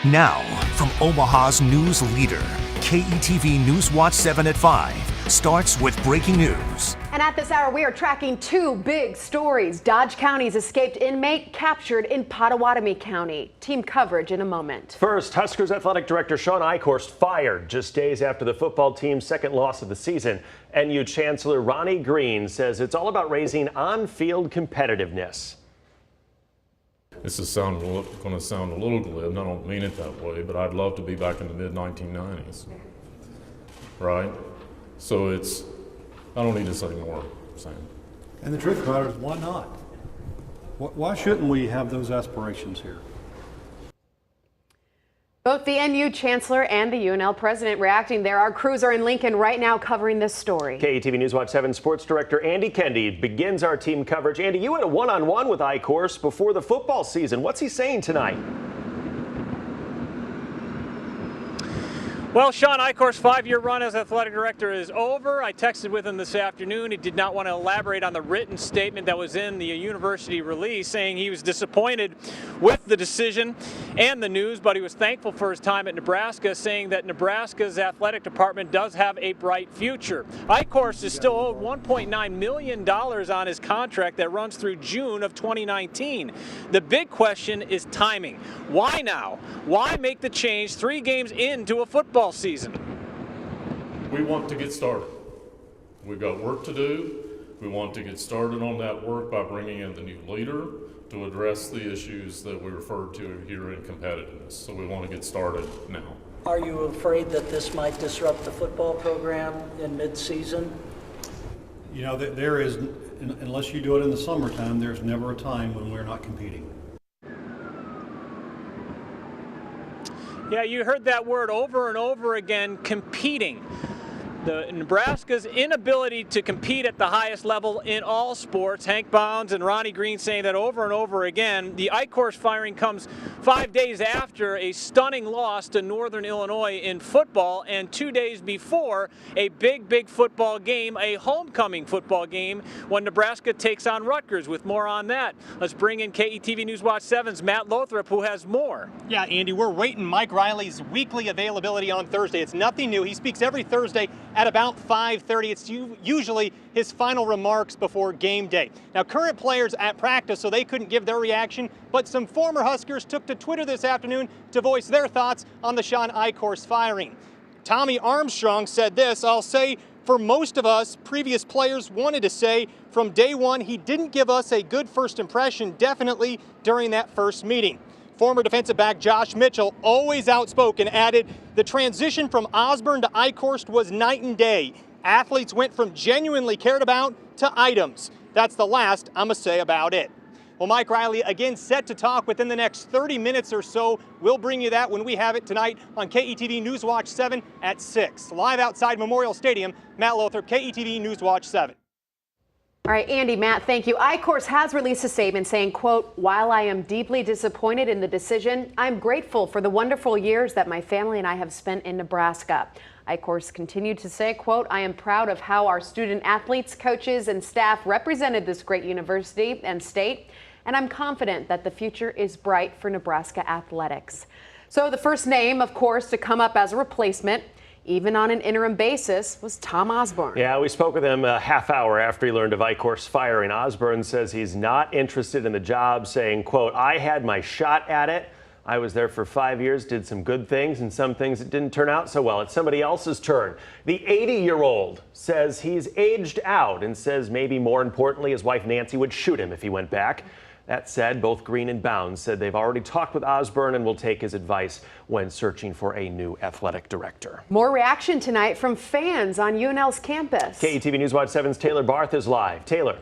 Now, from Omaha's news leader, KETV NewsWatch 7 at 5 starts with breaking news. And at this hour, we are tracking two big stories. Dodge County's escaped inmate captured in Pottawatomie County. Team coverage in a moment. First, Huskers athletic director Sean Eichhorst fired just days after the football team's second loss of the season. NU Chancellor Ronnie Green says it's all about raising on-field competitiveness. This is going to sound a little glib, and I don't mean it that way, but I'd love to be back in the mid-1990s, right? So I don't need to say more, Sam. And the truth about it is, why not? Why shouldn't we have those aspirations here? Both the NU Chancellor and the UNL President reacting there. Our crews are in Lincoln right now covering this story. KETV NewsWatch 7 Sports Director Andy Kendi begins our team coverage. Andy, you had a one-on-one with Eichhorst before the football season. What's he saying tonight? Well, Sean Eichhorst's 5-year run as athletic director is over. I texted with him this afternoon. He did not want to elaborate on the written statement that was in the university release, saying he was disappointed with the decision and the news, but he was thankful for his time at Nebraska, saying that Nebraska's athletic department does have a bright future. Eichhorst is still owed $1.9 million on his contract that runs through June of 2019. The big question is timing. Why now? Why make the change 3 games into a football season? We want to get started. We've got work to do. We want to get started on that work by bringing in the new leader to address the issues that we referred to here in competitiveness. So we want to get started now. Are you afraid that this might disrupt the football program in mid-season? You know, there is, unless you do it in the summertime, there's never a time when we're not competing. Yeah, you heard that word over and over again, competing. The Nebraska's inability to compete at the highest level in all sports. Hank Bounds and Ronnie Green saying that over and over again. The Eichhorst firing comes 5 days after a stunning loss to Northern Illinois in football, and 2 days before a big football game, a homecoming football game, when Nebraska takes on Rutgers. With more on that, let's bring in KETV NewsWatch 7's Matt Lothrop, who has more. Yeah, Andy, we're waiting Mike Riley's weekly availability on Thursday. It's nothing new. He speaks every Thursday at about 5:30. It's usually his final remarks before game day. Now, current players at practice, so they couldn't give their reaction, but some former Huskers took to Twitter this afternoon to voice their thoughts on the Sean Eichhorst firing. Tommy Armstrong said this: "I'll say for most of us, previous players wanted to say from day one he didn't give us a good first impression, definitely during that first meeting." Former defensive back Josh Mitchell, always outspoken, added, "The transition from Osborne to Eichhorst was night and day. Athletes went from genuinely cared about to items. That's the last I'm going to say about it." Well, Mike Riley again set to talk within the next 30 minutes or so. We'll bring you that when we have it tonight on KETV NewsWatch 7 at 6. Live outside Memorial Stadium, Matt Lothrop, KETV NewsWatch 7. All right, Andy, Matt, thank you. Eichhorst has released a statement saying, quote, "While I am deeply disappointed in the decision, I'm grateful for the wonderful years that my family and I have spent in Nebraska." Eichhorst continued to say, quote, "I am proud of how our student athletes, coaches, and staff represented this great university and state, and I'm confident that the future is bright for Nebraska athletics." So the first name, of course, to come up as a replacement, even on an interim basis, was Tom Osborne. Yeah, we spoke with him a half hour after he learned of Eichhorst's firing. Osborne says he's not interested in the job, saying, quote, "I had my shot at it. I was there for 5 years, did some good things and some things that didn't turn out so well. It's somebody else's turn." The 80-year-old says he's aged out and says maybe more importantly, his wife Nancy would shoot him if he went back. That said, both Green and Bounds said they've already talked with Osborne and will take his advice when searching for a new athletic director. More reaction tonight from fans on UNL's campus. KETV NewsWatch 7's Taylor Barth is live. Taylor.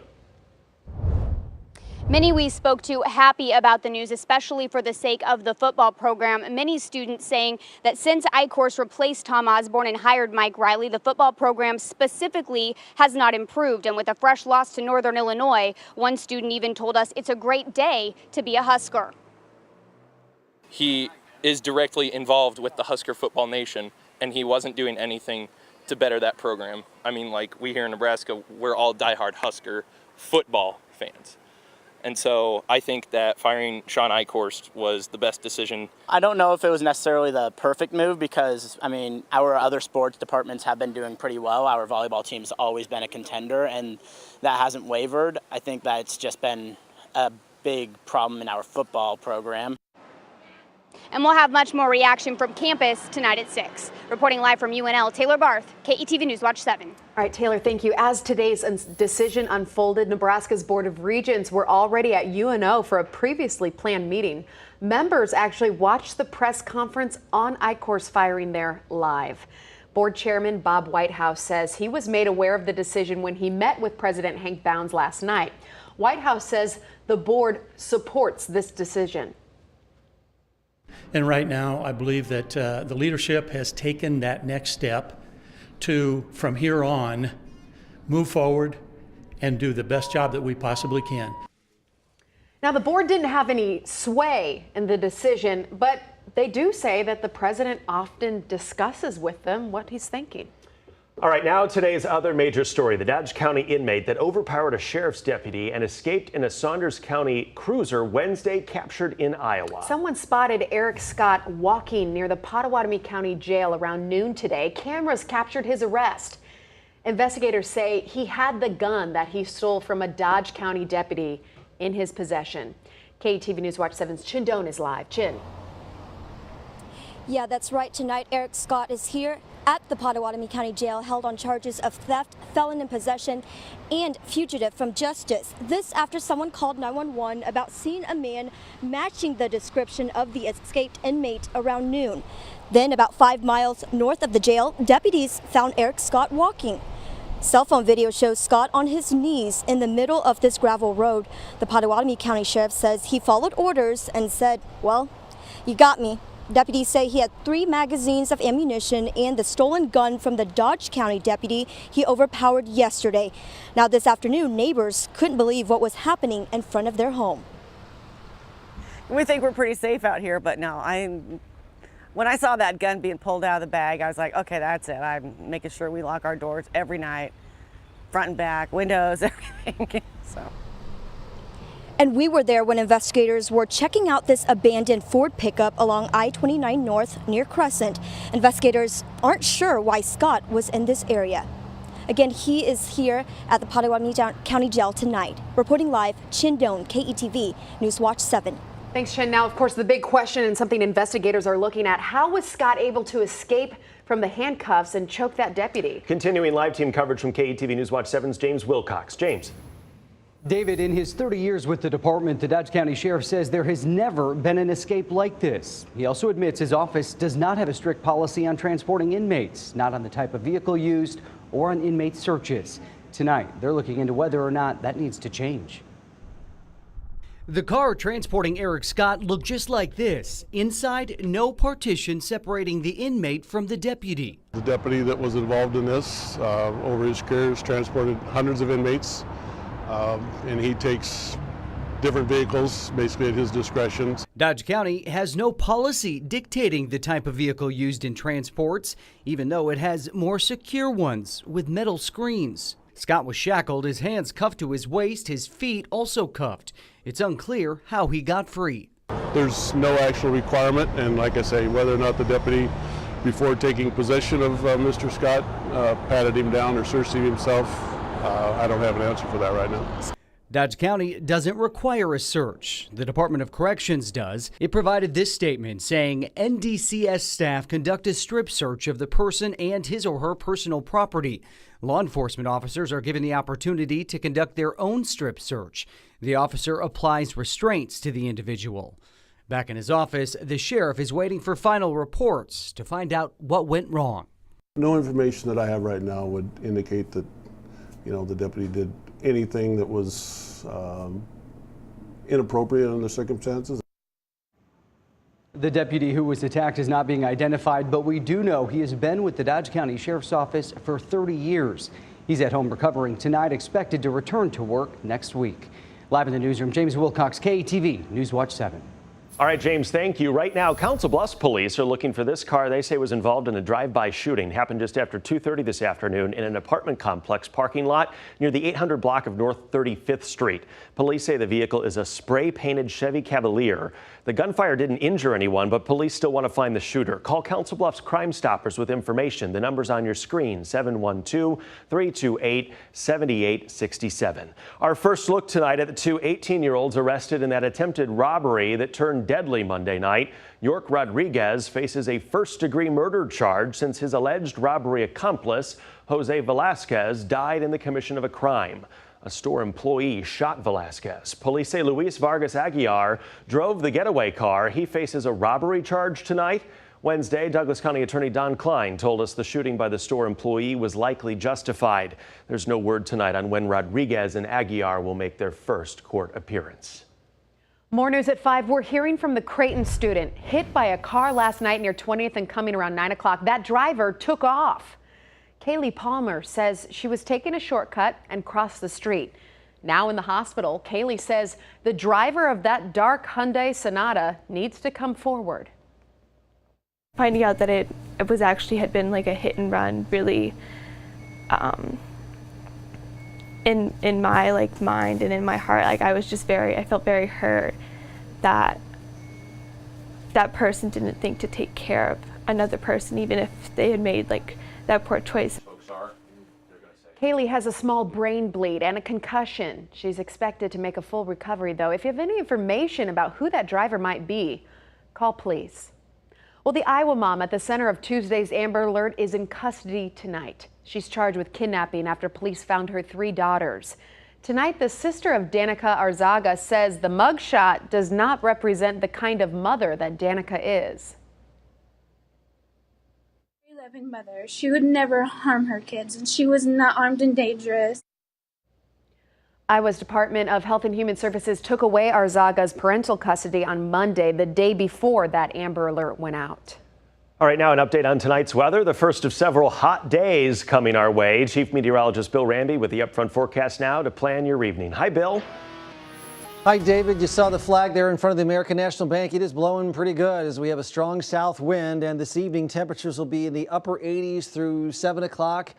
Many we spoke to happy about the news, especially for the sake of the football program. Many students saying that since Eichhorst replaced Tom Osborne and hired Mike Riley, the football program specifically has not improved. And with a fresh loss to Northern Illinois, one student even told us it's a great day to be a Husker. He is directly involved with the Husker football nation, and he wasn't doing anything to better that program. I mean, like, we here in Nebraska, we're all diehard Husker football fans. And so I think that firing Sean Eichhorst was the best decision. I don't know if it was necessarily the perfect move because, I mean, our other sports departments have been doing pretty well. Our volleyball team's always been a contender, and that hasn't wavered. I think that it's just been a big problem in our football program. And we'll have much more reaction from campus tonight at 6. Reporting live from UNL, Taylor Barth, KETV NewsWatch 7. All right, Taylor, thank you. As today's decision unfolded, Nebraska's Board of Regents were already at UNO for a previously planned meeting. Members actually watched the press conference on Eichhorst firing there live. Board Chairman Bob Whitehouse says he was made aware of the decision when he met with President Hank Bounds last night. Whitehouse says the board supports this decision. And right now, I believe that the leadership has taken that next step to, from here on, move forward and do the best job that we possibly can. Now, the board didn't have any sway in the decision, but they do say that the president often discusses with them what he's thinking. All right, now today's other major story. The Dodge County inmate that overpowered a sheriff's deputy and escaped in a Saunders County cruiser Wednesday captured in Iowa. Someone spotted Eric Scott walking near the Pottawatomie County Jail around noon today. Cameras captured his arrest. Investigators say he had the gun that he stole from a Dodge County deputy in his possession. KETV NewsWatch 7's Chin Doan is live. Chin. Yeah, that's right. Tonight, Eric Scott is here at the Pottawatomie County Jail, held on charges of theft, felon in possession, and fugitive from justice. This after someone called 911 about seeing a man matching the description of the escaped inmate around noon. Then, about 5 miles north of the jail, deputies found Eric Scott walking. Cell phone video shows Scott on his knees in the middle of this gravel road. The Pottawatomie County Sheriff says he followed orders and said, "Well, you got me." Deputies say he had 3 magazines of ammunition and the stolen gun from the Dodge County deputy he overpowered yesterday. Now this afternoon, neighbors couldn't believe what was happening in front of their home. We think we're pretty safe out here, but no, when I saw that gun being pulled out of the bag, I was like, okay, that's it. I'm making sure we lock our doors every night, front and back, windows, everything. So. And we were there when investigators were checking out this abandoned Ford pickup along I-29 North near Crescent. Investigators aren't sure why Scott was in this area. Again, he is here at the Pottawatomie County Jail tonight. Reporting live, Chin Doan, KETV NewsWatch 7. Thanks, Chin. Now, of course, the big question and something investigators are looking at, how was Scott able to escape from the handcuffs and choke that deputy? Continuing live team coverage from KETV NewsWatch 7's James Wilcox. James. David, in his 30 years with the department, the Dodge County Sheriff says there has never been an escape like this. He also admits his office does not have a strict policy on transporting inmates, not on the type of vehicle used or on inmate searches. Tonight, they're looking into whether or not that needs to change. The car transporting Eric Scott looked just like this. Inside, no partition separating the inmate from the deputy. The deputy that was involved in this over his career has transported hundreds of inmates. And he takes different vehicles basically at his discretion. Dodge County has no policy dictating the type of vehicle used in transports, even though it has more secure ones with metal screens. Scott was shackled, his hands cuffed to his waist, his feet also cuffed. It's unclear how he got free. There's no actual requirement, and like I say, whether or not the deputy, before taking possession of Mr. Scott, patted him down or searched him himself, I don't have an answer for that right now. Dodge County doesn't require a search. The Department of Corrections does. It provided this statement saying NDCS staff conduct a strip search of the person and his or her personal property. Law enforcement officers are given the opportunity to conduct their own strip search. The officer applies restraints to the individual. Back in his office, the sheriff is waiting for final reports to find out what went wrong. No information that I have right now would indicate that the deputy did anything that was inappropriate under the circumstances. The deputy who was attacked is not being identified, but we do know he has been with the Dodge County Sheriff's Office for 30 years. He's at home recovering tonight, expected to return to work next week. Live in the newsroom, James Wilcox, KETV NewsWatch 7. All right, James, thank you. Right now, Council Bluffs police are looking for this car they say was involved in a drive-by shooting. Happened just after 2:30 this afternoon in an apartment complex parking lot near the 800 block of North 35th Street. Police say the vehicle is a spray-painted Chevy Cavalier. The gunfire didn't injure anyone, but police still want to find the shooter. Call Council Bluffs Crime Stoppers with information. The number's on your screen, 712-328-7867. Our first look tonight at the two 18-year-olds arrested in that attempted robbery that turned deadly Monday night. York Rodriguez faces a first-degree murder charge since his alleged robbery accomplice, Jose Velasquez, died in the commission of a crime. A store employee shot Velasquez. Police say Luis Vargas Aguiar drove the getaway car. He faces a robbery charge tonight. Wednesday, Douglas County Attorney Don Klein told us the shooting by the store employee was likely justified. There's no word tonight on when Rodriguez and Aguiar will make their first court appearance. More news at 5. We're hearing from the Creighton student hit by a car last night near 20th and Cumming around 9 o'clock. That driver took off. Kaylee Palmer says she was taking a shortcut and crossed the street. Now in the hospital, Kaylee says the driver of that dark Hyundai Sonata needs to come forward. Finding out that it was actually had been like a hit and run really in my mind and in my heart, like I felt very hurt that that person didn't think to take care of another person, even if they had made like that poor choice. Kaylee has a small brain bleed and a concussion. She's expected to make a full recovery, though. If you have any information about who that driver might be, call police. Well, the Iowa mom at the center of Tuesday's Amber Alert is in custody tonight. She's charged with kidnapping after police found her 3 daughters. Tonight, the sister of Danica Arzaga says the mugshot does not represent the kind of mother that Danica is. Loving mother. She would never harm her kids, and she was not armed and dangerous. Iowa's Department of Health and Human Services took away Arzaga's parental custody on Monday, the day before that Amber Alert went out. All right, now an update on tonight's weather, the first of several hot days coming our way. Chief Meteorologist Bill Ranby with the upfront forecast now to plan your evening. Hi, Bill. Hi, David. You saw the flag there in front of the American National Bank. It is blowing pretty good as we have a strong south wind, and this evening temperatures will be in the upper 80s through 7 o'clock,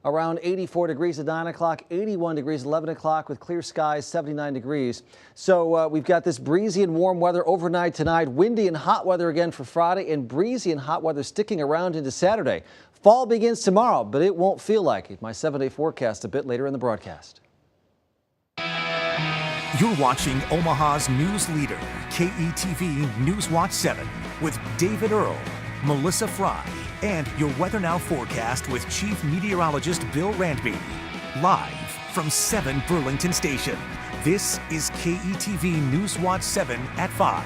around 84 degrees at 9 o'clock, 81 degrees at 11 o'clock with clear skies, 79 degrees. So we've got this breezy and warm weather overnight tonight, windy and hot weather again for Friday, and breezy and hot weather sticking around into Saturday. Fall begins tomorrow, but it won't feel like it. My 7-day forecast a bit later in the broadcast. You're watching Omaha's news leader, KETV NewsWatch 7, with David Earl, Melissa Fry, and your Weather Now forecast with Chief Meteorologist Bill Ranby. Live from 7 Burlington Station, this is KETV NewsWatch 7 at 5.